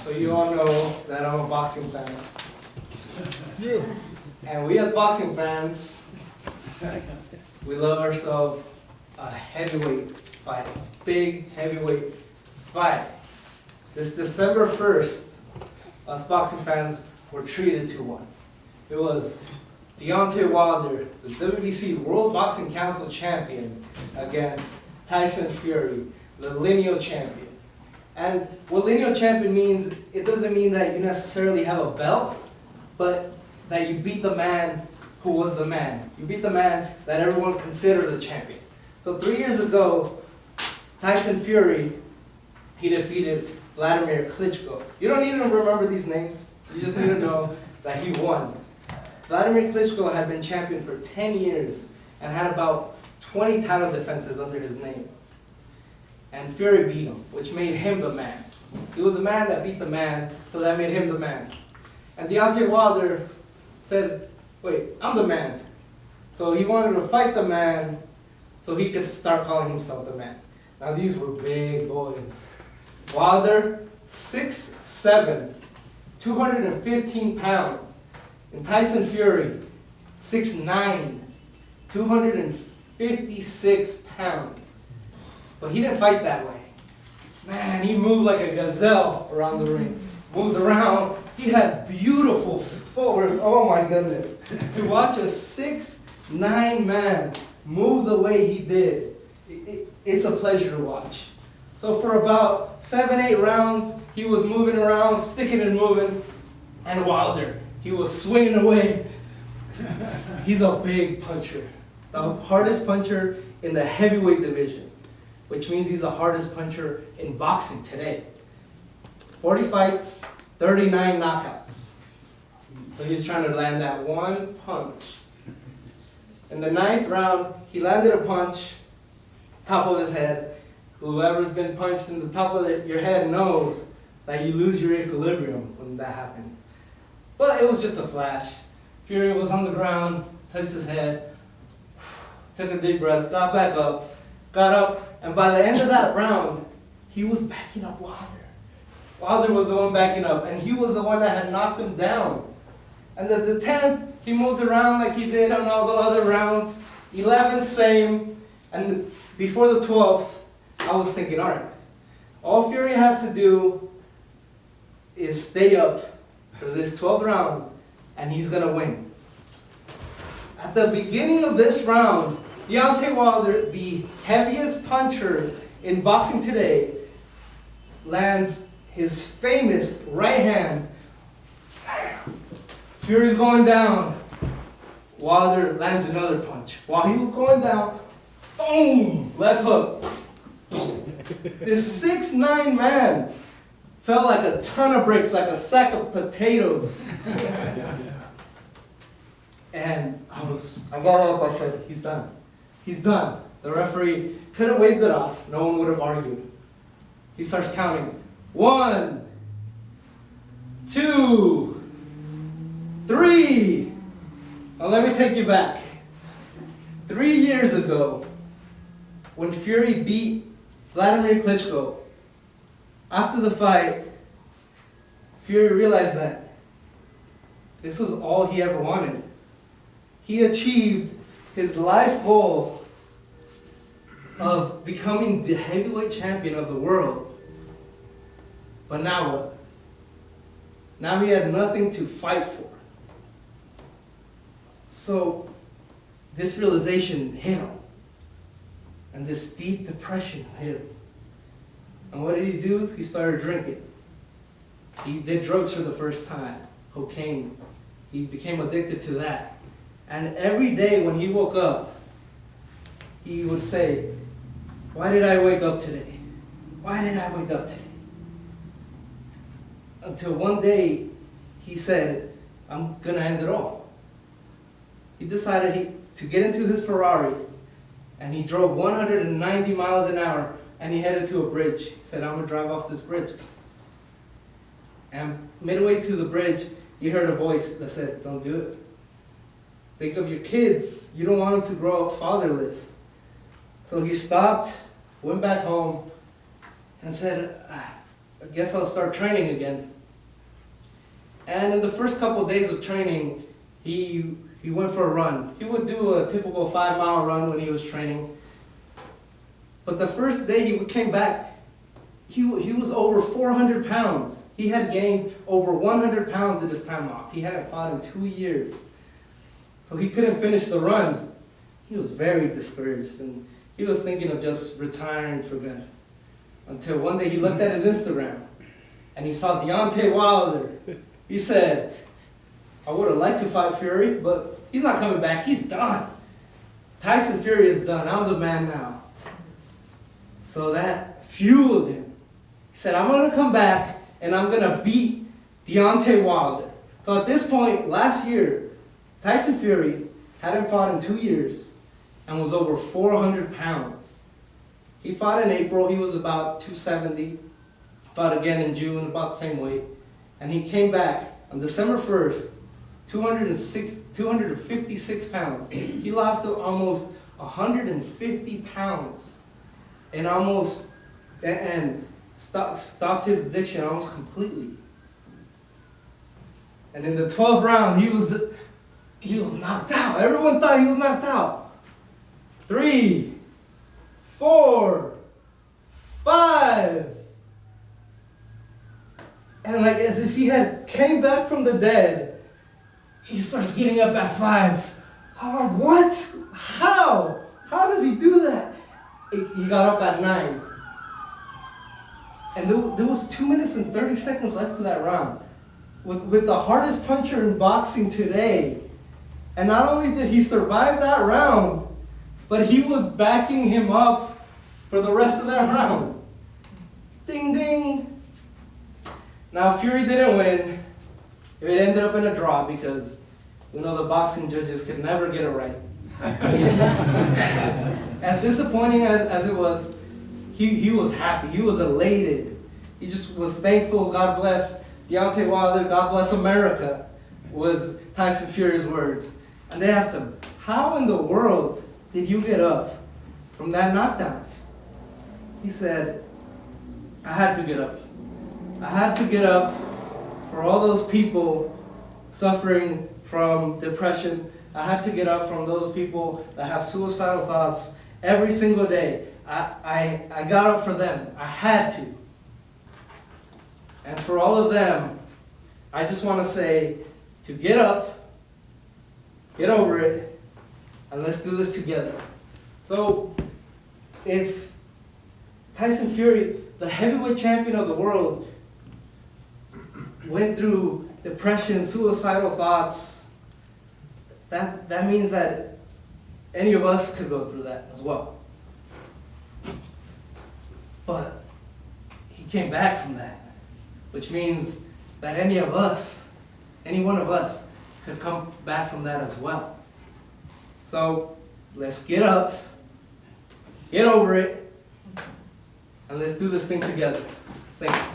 So you all know that I'm a boxing fan. And we as boxing fans, we love ourselves a heavyweight fight, big heavyweight fight. This December 1st, us boxing fans were treated to one. It was Deontay Wilder, the WBC World Boxing Council champion, against Tyson Fury, the lineal champion. And what lineal champion means, it doesn't mean that you necessarily have a belt, but that you beat the man who was the man. You beat the man that everyone considered a champion. So 3 years ago, Tyson Fury, he defeated Vladimir Klitschko. You don't need to remember these names. You just need to know that he won. Vladimir Klitschko had been champion for 10 years and had about 20 title defenses under his name. And Fury beat him, which made him the man. He was the man that beat the man, so that made him the man. And Deontay Wilder said, wait, I'm the man. So he wanted to fight the man so he could start calling himself the man. Now these were big boys. Wilder, 6'7", 215 pounds. And Tyson Fury, 6'9", 256 pounds. But he didn't fight that way. Man, he moved like a gazelle around the ring. Moved around. He had beautiful forward. Oh my goodness. To watch a 6'9" man move the way he did, it's a pleasure to watch. So for about 7-8 rounds, he was moving around, sticking and moving. And Wilder, he was swinging away. He's a big puncher. The hardest puncher in the heavyweight division, which means he's the hardest puncher in boxing today. 40 fights, 39 knockouts. So he's trying to land that one punch. In the 9th round, he landed a punch, top of his head. Whoever's been punched in the top of your head knows that you lose your equilibrium when that happens. But it was just a flash. Fury was on the ground, touched his head, took a deep breath, got back up, and by the end of that round, he was backing up Wilder. Wilder was the one backing up, and he was the one that had knocked him down. And at the 10th, he moved around like he did on all the other rounds. 11th, same. And before the 12th, I was thinking, all right, all Fury has to do is stay up for this 12th round, and he's going to win. At the beginning of this round, Deontay Wilder, the heaviest puncher in boxing today, lands his famous right hand. Fury's going down. Wilder lands another punch. While he was going down, boom, left hook. This 6'9" man felt like a ton of bricks, like a sack of potatoes. And I got up, I said, he's done. He's done. The referee could have waved it off. No one would have argued. He starts counting. 1, 2, 3. Now let me take you back. 3 years ago, when Fury beat Vladimir Klitschko, after the fight, Fury realized that this was all he ever wanted. He achieved his life goal of becoming the heavyweight champion of the world. But now what? Now he had nothing to fight for. So this realization hit him. And this deep depression hit him. And what did he do? He started drinking. He did drugs for the first time, cocaine. He became addicted to that. And every day when he woke up, he would say, why did I wake up today? Why did I wake up today? Until one day, he said, I'm gonna end it all. He decided to get into his Ferrari, and he drove 190 miles an hour, and he headed to a bridge. He said, I'm gonna drive off this bridge. And midway to the bridge, he heard a voice that said, don't do it. Think of your kids. You don't want them to grow up fatherless. So he stopped, went back home, and said, I guess I'll start training again. And in the first couple of days of training, he went for a run. He would do a typical 5-mile run when he was training. But the first day he came back, he was over 400 pounds. He had gained over 100 pounds in his time off. He hadn't fought in 2 years. So he couldn't finish the run. He was very discouraged, and he was thinking of just retiring for good. Until one day he looked at his Instagram, and he saw Deontay Wilder. He said, I would have liked to fight Fury, but he's not coming back. He's done. Tyson Fury is done. I'm the man now. So that fueled him. He said, I'm going to come back, and I'm going to beat Deontay Wilder. So at this point, last year, Tyson Fury hadn't fought in 2 years and was over 400 pounds. He fought in April. He was about 270. Fought again in June, about the same weight. And he came back on December 1st, 256 pounds. He lost almost 150 pounds and stopped his addiction almost completely. And in the 12th round, he was knocked out. Everyone thought he was knocked out. 3, 4, 5. And like as if he had came back from the dead, he starts getting up at 5. I'm like, what? How? How does he do that? He got up at 9. And there was 2 minutes and 30 seconds left to that round. With the hardest puncher in boxing today. And not only did he survive that round, but he was backing him up for the rest of that round. Ding, ding. Now, Fury didn't win. It ended up in a draw because, the boxing judges could never get it right. As disappointing as it was, he was happy. He was elated. He just was thankful. God bless Deontay Wilder. God bless America, was Tyson Fury's words. And they asked him, how in the world did you get up from that knockdown? He said, I had to get up. I had to get up for all those people suffering from depression. I had to get up from those people that have suicidal thoughts every single day. I got up for them. I had to. And for all of them, I just want to say to get up, get over it, and let's do this together. So, if Tyson Fury, the heavyweight champion of the world, went through depression, suicidal thoughts, that means that any of us could go through that as well. But he came back from that, which means that any one of us, could come back from that as well. So let's get up, get over it, and let's do this thing together. Thank you.